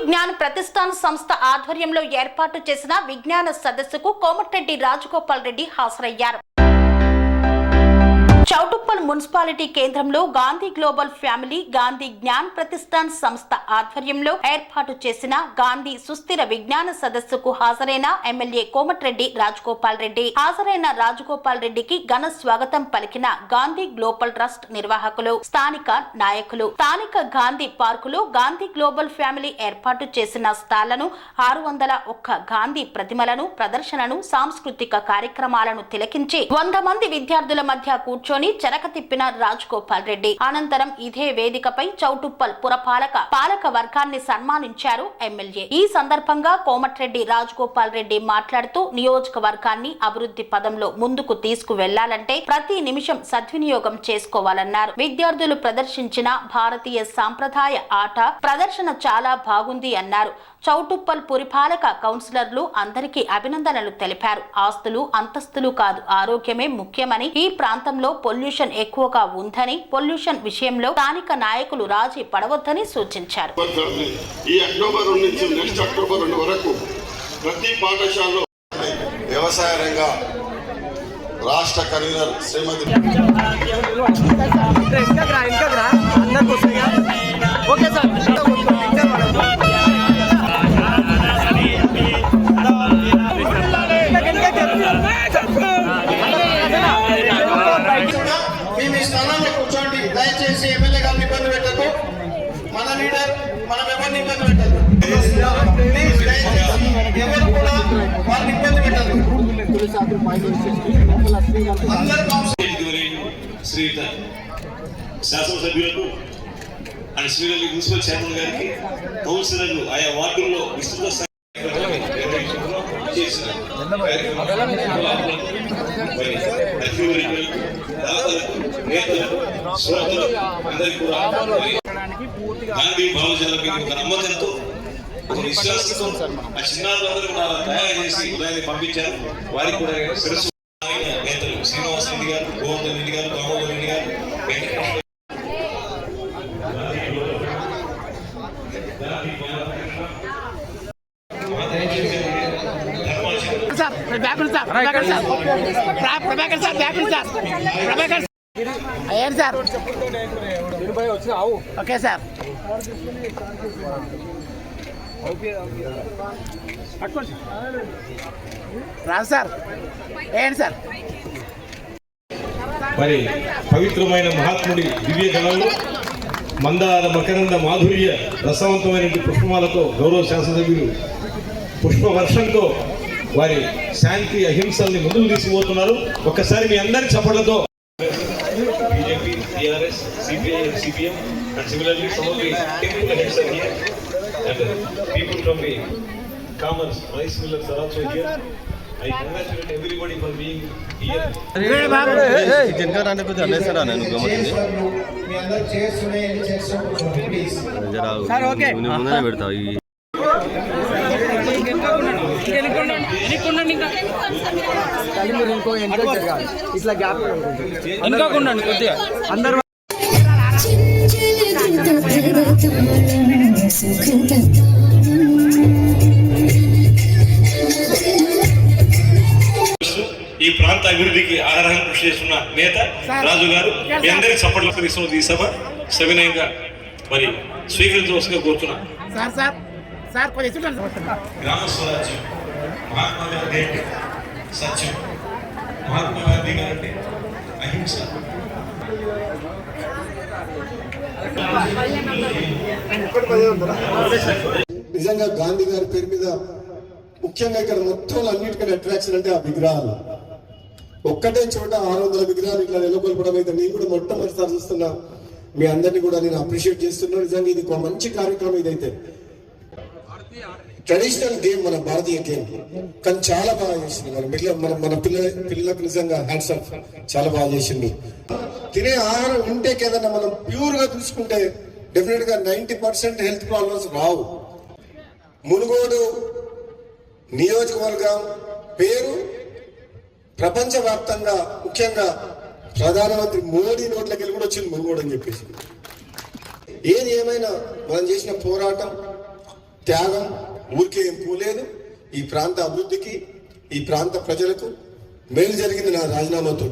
జ్ఞాన్ ప్రతిష్టాన్ సంస్థ ఆధ్వర్యంలో ఏర్పాటు చేసిన విజ్ఞాన సదస్సుకు కోమటిరెడ్డి రాజగోపాల్ రెడ్డి హాజరయ్యారు. చౌటుప్పల్ మున్సిపాలిటీ కేంద్రంలో గాంధీ గ్లోబల్ ఫ్యామిలీ గాంధీ జ్ఞాన్ ప్రతిష్టాన్ సంస్థ ఆధ్వర్యంలో ఏర్పాటు చేసిన గాంధీ సుస్థిర విజ్ఞాన సదస్సుకు హాజరైన ఎమ్మెల్యే కోమటిరెడ్డి రాజగోపాల్ రెడ్డి. హాజరైన రాజగోపాల్ రెడ్డికి ఘన స్వాగతం పలికిన గాంధీ గ్లోబల్ ట్రస్ట్ నిర్వాహకులు, స్థానిక నాయకులు. స్థానిక గాంధీ పార్కులో గాంధీ గ్లోబల్ ఫ్యామిలీ ఏర్పాటు చేసిన స్టాళ్లను, 601 గాంధీ ప్రతిమలను, ప్రదర్శనను, సాంస్కృతిక కార్యక్రమాలను తిలకించి 100 మంది విద్యార్థుల మధ్య కూర్చొని చెరక తిప్పిన రాజగోపాల్ రెడ్డి. అనంతరం ఇదే వేదికపై చౌటుప్పల్ పాలక వర్గాన్ని సన్మానించారు ఎమ్మెల్యే. ఈ సందర్భంగా కోమటిరెడ్డి రాజగోపాల్ రెడ్డి మాట్లాడుతూ, నియోజకవర్గాన్ని అభివృద్ధి పదంలో ముందుకు తీసుకువెళ్లాలంటే ప్రతి నిమిషం సద్వినియోగం చేసుకోవాలన్నారు. విద్యార్థులు ప్రదర్శించిన భారతీయ సాంప్రదాయ ఆట ప్రదర్శన చాలా బాగుంది అన్నారు. చౌటుప్పల్ పురపాలక కౌన్సిలర్లు అందరికీ అభినందనలు తెలిపారు. ఆస్తులు అంతస్తులు కాదు, ఆరోగ్యమే ముఖ్యమని, ఈ ప్రాంతంలో పొల్యూషన్ ఎక్కువగా ఉందని, పొల్యూషన్ విషయంలో స్థానిక నాయకులు రాజీ పడవద్దని సూచించారు. ఈ అక్టోబర్ నుంచి నెక్స్ట్ అక్టోబర్ 2 వరకు ప్రతి పాఠశాలలో వ్యవసాయ రంగ రాష్ట్ర కన్వీనర్ శ్రీమతి మీ స్థానాల్లో కూర్చోండి. దయచేసి ఎమ్మెల్యే గారిని ఇబ్బంది పెట్టద్దు. మన లీడర్ మనం ఎవరిని ఇబ్బంది పెట్టద్దు. ఎవరు కూడా వారిని ఇబ్బంది పెట్టద్దు. శ్రీయుత శాసనసభ్యులకు అండ్ శ్రీరెడ్డి మున్సిపల్ చైర్మన్ గారికి, కౌన్సిలర్లు ఆయా వార్డుల్లో విస్తృత గాంధీ భావజాలం మీద ఒక నమ్మకంతో, ఒక విశ్వాసంతో ఆ చిన్నారులందరూ తయారు చేసి ఉదయాన్ని పంపించారు. వారికి కూడా శిరస్సు నేతలు శ్రీనివాస్ రెడ్డి గారు, గోవర్ధన్ రెడ్డి గారు, దామోదర్ రెడ్డి గారు, ఓకే సార్. రాదు సార్, ఏంటి సార్? మరి పవిత్రమైన మహాత్ముడి దివ్య జలంలో మందార మకరంద మాధుర్య రసవంతమైన పుష్పమాలతో గౌరవ శాసనసభ్యులు పుష్పవర్షంతో వారి శాంతి అహింసల్ని ముందుకు తీసుకుపోతున్నారు. ఒక్కసారి మీ అందరి చప్పట్లతో BJP, TRS, CPI, CPM and similarly some of the technical heads are here and people from the commerce, rice millers are also here. I congratulate everybody for being here. जिनका नाम कुछ अन्य सर आने नुकसान है మీ అందరూ చేస్తునే చేస్తున్నారు ప్లీజ్ जरा उन्हें मुन्ना बैठता है ఇట్లా గ్యాప్ కొద్దిగా అందరూ ఈ ప్రాంత అభివృద్ధికి ఆగ్రహం కృషి చేస్తున్న నేత రాజు గారు, మీ అందరికీ సపోర్ట్ ఇస్తున్నది. ఈ సభ సవినయంగా మరి స్వీకరించవలసిగా కోరుతున్నా. గ్రామ స్వరాజ్యం, మహాత్మా గాంధీ అంటే సత్యం, మహాత్మా గాంధీ గారు అంటే అహింస. నిజంగా గాంధీ గారి పేరు మీద ముఖ్యంగా ఇక్కడ మొత్తం అన్నిటికన్నా అట్రాక్షన్ అంటే ఆ విగ్రహాలు. ఒక్కటే చోట 600 విగ్రహాలు ఇట్లా నెలకొల్పడం అయితే నేను కూడా మొట్టమొదటిసారి చూస్తున్నా. మీ అందరినీ కూడా నేను అప్రిషియేట్ చేస్తున్నాను. నిజంగా ఇది ఒక మంచి కార్యక్రమం. ఇదైతే ట్రెడిషనల్ గేమ్, మన భారతీయ గేమ్, కానీ చాలా బాగా చేసింది. మన పిల్లలకు నిజంగా హ్యాండ్స్ ఆఫ్, చాలా బాగా చేసింది. తినే ఆహారం ఇంటేక్ ఏదన్నా మనం ప్యూర్ గా చూసుకుంటే డెఫినెట్ గా 90% హెల్త్ ప్రాబ్లమ్స్ రావు. మునుగోడు నియోజకవర్గం పేరు ప్రపంచవ్యాప్తంగా, ముఖ్యంగా ప్రధానమంత్రి మోడీ నోట్లకి వెళ్ళి కూడా వచ్చింది మునుగోడు అని చెప్పేసి. ఏది ఏమైనా మనం చేసిన పోరాటం త్యాగం ఊరికే ఏం పోలేదు. ఈ ప్రాంత అభివృద్ధికి, ఈ ప్రాంత ప్రజలకు మేలు జరిగింది నా రాజీనామాతో.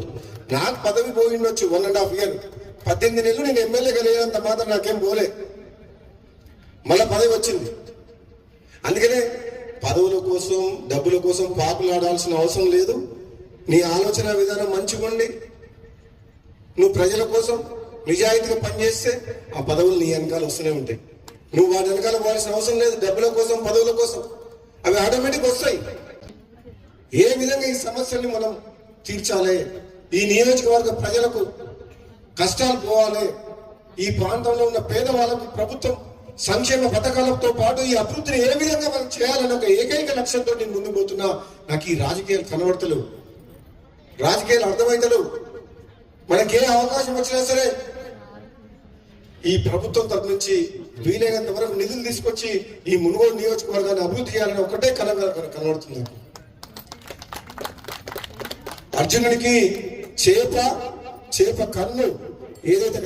నాకు పదవి పోయిండొచ్చు 1.5 year, 18 నెలలు నేను ఎమ్మెల్యేగా లేనంత మాత్రం నాకేం పోలే, మళ్ళా పదవి వచ్చింది. అందుకనే పదవుల కోసం డబ్బుల కోసం పాకులాడాల్సిన అవసరం లేదు. నీ ఆలోచన విధానం మంచిగా ఉండి నువ్వు ప్రజల కోసం నిజాయితీగా పనిచేస్తే ఆ పదవులు నీ వెనకాల వస్తూనే ఉంటాయి. నువ్వు వాటి వెనకాల పోవాల్సిన అవసరం లేదు. డబ్బుల కోసం పదవుల కోసం అవి ఆటోమేటిక్ వస్తాయి. ఏ విధంగా ఈ సమస్యల్ని మనం తీర్చాలి, ఈ నియోజకవర్గ ప్రజలకు కష్టాలు పోవాలి, ఈ ప్రాంతంలో ఉన్న పేదవాళ్ళకు ప్రభుత్వం సంక్షేమ పథకాలతో పాటు ఈ అభివృద్ధిని ఏ విధంగా మనం చేయాలని ఒక ఏకైక లక్ష్యంతో నేను ముందుకు పోతున్నా. నాకు ఈ రాజకీయాలు కనబడతలేవు, రాజకీయాలు అర్థమైతలేవు. మనకే అవకాశం వచ్చినా సరే ఈ ప్రభుత్వం తరఫు నుంచి వీలైనంత వరకు నిధులు తీసుకొచ్చి ఈ మునుగోడు నియోజకవర్గాన్ని అభివృద్ధి చేయాలని ఒకటే కనబడుతుంది. అర్జునుడికి చేప కన్ను ఏదైతే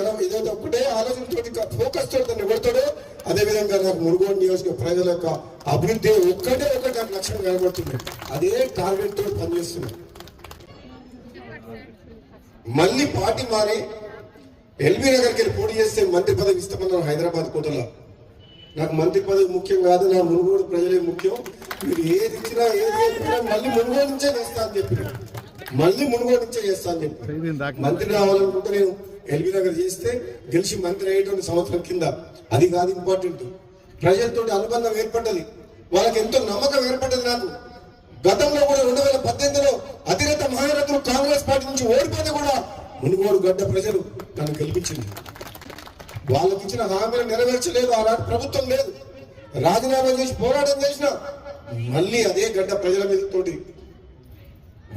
ఒకటే ఆలోచనతోటి ఫోకస్ తోటి దాన్ని కొడతాడో అదేవిధంగా నాకు మునుగోడు నియోజక ప్రజల యొక్క అభివృద్ధి ఒకటే నాకు లక్ష్యం కనబడుతుంది. అదే టార్గెట్ తోటి పనిచేస్తుంది. మళ్ళీ పార్టీ మారి ఎల్బీ నగర్కి వెళ్ళి పోటీ చేస్తే మంత్రి పదవి ఇస్తామన్నారు హైదరాబాద్ కోటలో. నాకు మంత్రి పదవి ముఖ్యం కాదు, నా మునుగోడు ప్రజలే ముఖ్యం. మీరు ఏది ఇచ్చినా ఏది చెప్పినా మళ్ళీ మునుగోడు నుంచే చేస్తా అని చెప్పి మంత్రి కావాలనుకుంటే నేను ఎల్బీ నగర్ చేస్తే గెలిచి మంత్రి అయ్యేటువంటి సంవత్సరం కింద. అది కాదు ఇంపార్టెంట్. ప్రజలతో అనుబంధం ఏర్పడ్డది, వాళ్ళకి ఎంతో నమ్మకం ఏర్పడ్డది. నాకు గతంలో కూడా 2018లో అతిరథ మహారథులు కాంగ్రెస్ పార్టీ నుంచి ఓడిపోతే కూడా మునుగోడు గడ్డ ప్రజలు నన్ను గెలిపించింది. వాళ్ళకి ఇచ్చిన హామీలు నెరవేర్చలేదు, ఆనాటి ప్రభుత్వం లేదు. రాజీనామా చేసి పోరాటం చేసిన మళ్ళీ అదే గడ్డ ప్రజల మీద తోటి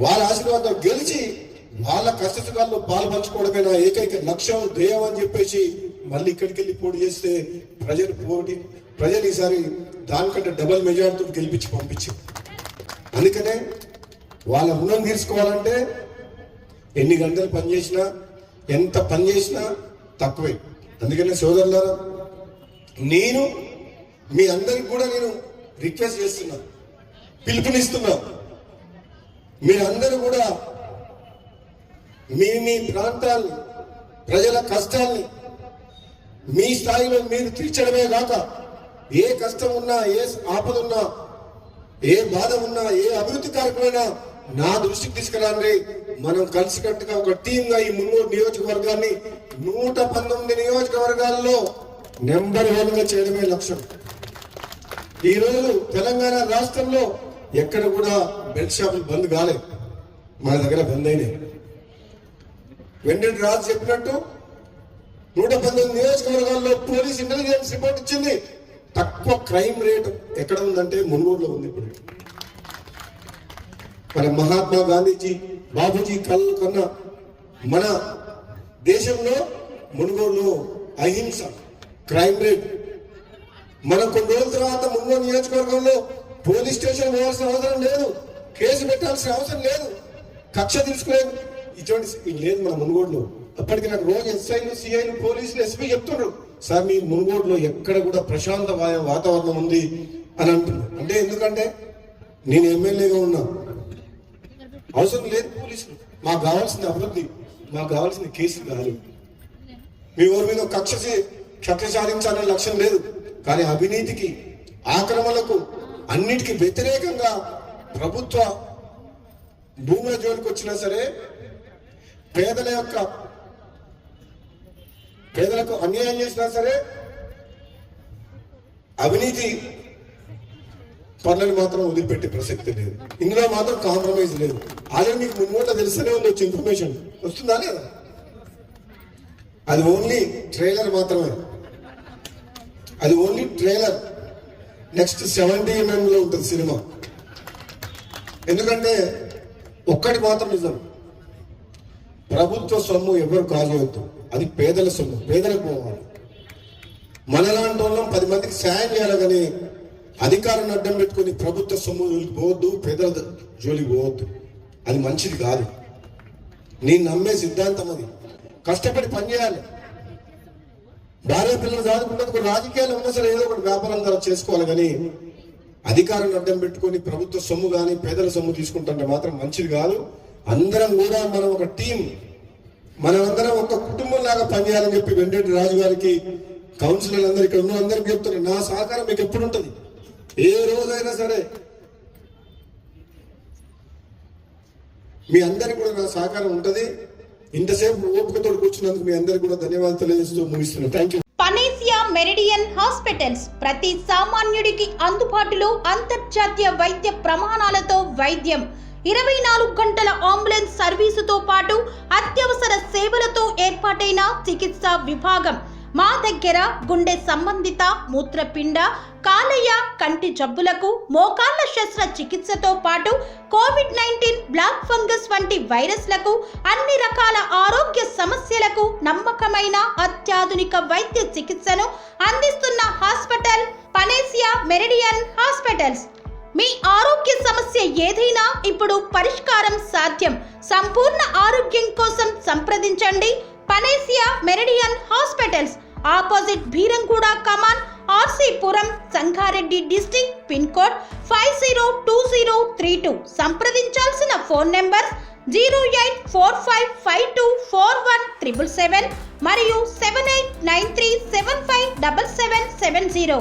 వాళ్ళ ఆశీర్వాదం గెలిచి వాళ్ళ కష్టసుఖాల్లో పాలు పంచుకోవడమే నా ఏకైక లక్ష్యం, ధ్యేయం అని చెప్పేసి మళ్ళీ ఇక్కడికి వెళ్ళి పోటీ చేస్తే ప్రజలు ఈసారి దానికంటే డబల్ మెజారిటీతో గెలిపించి పంపించారు. అందుకనే వాళ్ళ రుణం తీర్చుకోవాలంటే ఎన్ని గంటలు పనిచేసినా ఎంత పనిచేసినా తక్కువే. అందుకనే సోదరులారా, నేను మీ అందరికి కూడా నేను రిక్వెస్ట్ చేస్తున్నా, పిలుపునిస్తున్నా. మీరందరూ కూడా మీ ప్రాంతాన్ని ప్రజల కష్టాల్ని మీ స్థాయిలో మీరు తీర్చడమే కాక ఏ కష్టం ఉన్నా, ఏ ఆపద ఉన్నా, ఏ బాధ ఉన్నా, ఏ అభివృద్ధి కార్యక్రమమైనా నా దృష్టికి తీసుకురండి. మనం కలిసికట్టుగా ఒక టీంగా ఈ మునుగోడు నియోజకవర్గాన్ని 119 నియోజకవర్గాల్లో నెంబర్ 1గా చేయడమే లక్ష్యం. ఈ రోజు తెలంగాణ రాష్ట్రంలో ఎక్కడ కూడా బెల్ట్ షాపులు బంద్ కాలే, మన దగ్గర బంద్ అయినాయి. వెంకట రాజు చెప్పినట్టు 119 నియోజకవర్గాల్లో పోలీస్ ఇంటెలిజెన్స్ రిపోర్ట్ ఇచ్చింది. తక్కువ క్రైమ్ రేట్ ఎక్కడ ఉందంటే మునుగోడులో ఉంది. ఇప్పుడు మన మహాత్మా గాంధీజీ బాబూజీ కళ్ళు కన్నా మన దేశంలో మునుగోడులో అహింస క్రైమ్ రేట్. మనం కొన్ని రోజుల తర్వాత మునుగోడు నియోజకవర్గంలో పోలీస్ స్టేషన్ పోవాల్సిన అవసరం లేదు, కేసు పెట్టాల్సిన అవసరం లేదు, కక్ష తీసుకులేదు, ఇటువంటి లేదు మన మునుగోడులో. అప్పటికి నాకు రోజు ఎస్ఐలు, సిఐలు, పోలీసులు, ఎస్పీ చెప్తున్నారు, సార్ మీ మునుగోడులో ఎక్కడ కూడా ప్రశాంత వాతావరణం ఉంది అని అంటున్నారు. అంటే ఎందుకంటే నేను ఎమ్మెల్యేగా ఉన్నా, అవసరం లేదు పోలీసులు. మాకు కావాల్సిన అభివృద్ధి, మాకు కావాల్సిన కేసులు కాదు. మీ ఊరి మీద కక్ష సాధించాలనే లక్ష్యం లేదు. కానీ అవినీతికి, ఆక్రమణలకు, అన్నిటికీ వ్యతిరేకంగా ప్రభుత్వ భూముల జోలికి వచ్చినా సరే పేదలకు అన్యాయం చేసినా సరే అవినీతి పనులను మాత్రం వదిలిపెట్టే ప్రసక్తి లేదు. ఇందులో మాత్రం కాంప్రమైజ్ లేదు. అదే మీకు మున్మూట తెలుస్తూనే ఉంది, వచ్చే ఇన్ఫర్మేషన్ వస్తుందా లేదా? అది ఓన్లీ ట్రైలర్ మాత్రమే, అది ఓన్లీ ట్రైలర్. నెక్స్ట్ 70 mm లో ఉంటుంది సినిమా. ఎందుకంటే ఒక్కటి మాత్రం నిజం, ప్రభుత్వ సొమ్ము ఎవరు కాజేయొద్దు. అది పేదల సొమ్ము, పేదలకు పోవాలి. మనలాంటి వాళ్ళం 10 మందికి సాయం చేయాలి, కానీ అధికారాన్ని అడ్డం పెట్టుకుని ప్రభుత్వ సొమ్ము జోలికి పోవద్దు, పేదల జోలికి పోవద్దు. అది మంచిది కాదు. నేను నమ్మే సిద్ధాంతం అది. కష్టపడి పనిచేయాలి, భార్య పిల్లలు చదువుకున్నందుకు రాజకీయాలు ఉన్నా సరే ఏదో ఒకటి వ్యాపారం ద్వారా చేసుకోవాలి, కానీ అధికారాన్ని అడ్డం పెట్టుకొని ప్రభుత్వ సొమ్ము కానీ పేదల సొమ్ము తీసుకుంటుంటే మాత్రం మంచిది కాదు. అందరం కూడా మనం ఒక టీం, మనమందరం ఒక కుటుంబం లాగా పనిచేయాలని చెప్పి వెంకటరెడ్డి రాజు గారికి, కౌన్సిలర్ అందరు ఇక్కడ ఉన్న అందరికి చెప్తున్నారు, నా సహకారం మీకు ఎప్పుడు ఉంటుంది, ఏ రోజైనా సరే మీ అందరికి కూడా నా సహకారం ఉంటుంది. ఇంతసేపు ఓపికతో కూర్చున్నందుకు మీ అందరికి కూడా ధన్యవాదాలు తెలియజేస్తూ ముగిస్తున్నాను. Thank you. Panacea Meridian hospitals ప్రతి సామాన్యుడికి అందుబాటులో అంతర్జాతీయ వైద్య ప్రమాణాలతో వైద్యం, 24 గంటల అంబులెన్స్ సర్వీసుతో పాటు అత్యవసర సేవలతో ఏర్పాటైన చికిత్సా విభాగం. మా దగ్గర గుండె సంబంధిత, మూత్రపిండ, కాలేయ, కంటి జబ్బులకు, మోకాళ్ల శస్త్ర చికిత్సతో పాటు కోవిడ్-19, బ్లాక్ ఫంగస్ వంటి వైరస్లకు, అన్ని రకాల ఆరోగ్య సమస్యలకు నమ్మకమైన అత్యాధునిక వైద్య చికిత్సను అందిస్తున్న హాస్పిటల్ పనేసియా మెరిడియన్ హాస్పిటల్స్. మీ ఆరోగ్య సమస్య ఏదైనా ఇప్పుడు పరిష్కారం సాధ్యం. సంపూర్ణ ఆరోగ్యం కోసం సంప్రదించండి Panacea Meridian hospitals, opposite Bheeramguda Kaman, RC Puram, Sangareddy district, pin code 502032. సంప్రదించాల్సిన ఫోన్ నెంబర్ 0845524177 మరియు 7893757770.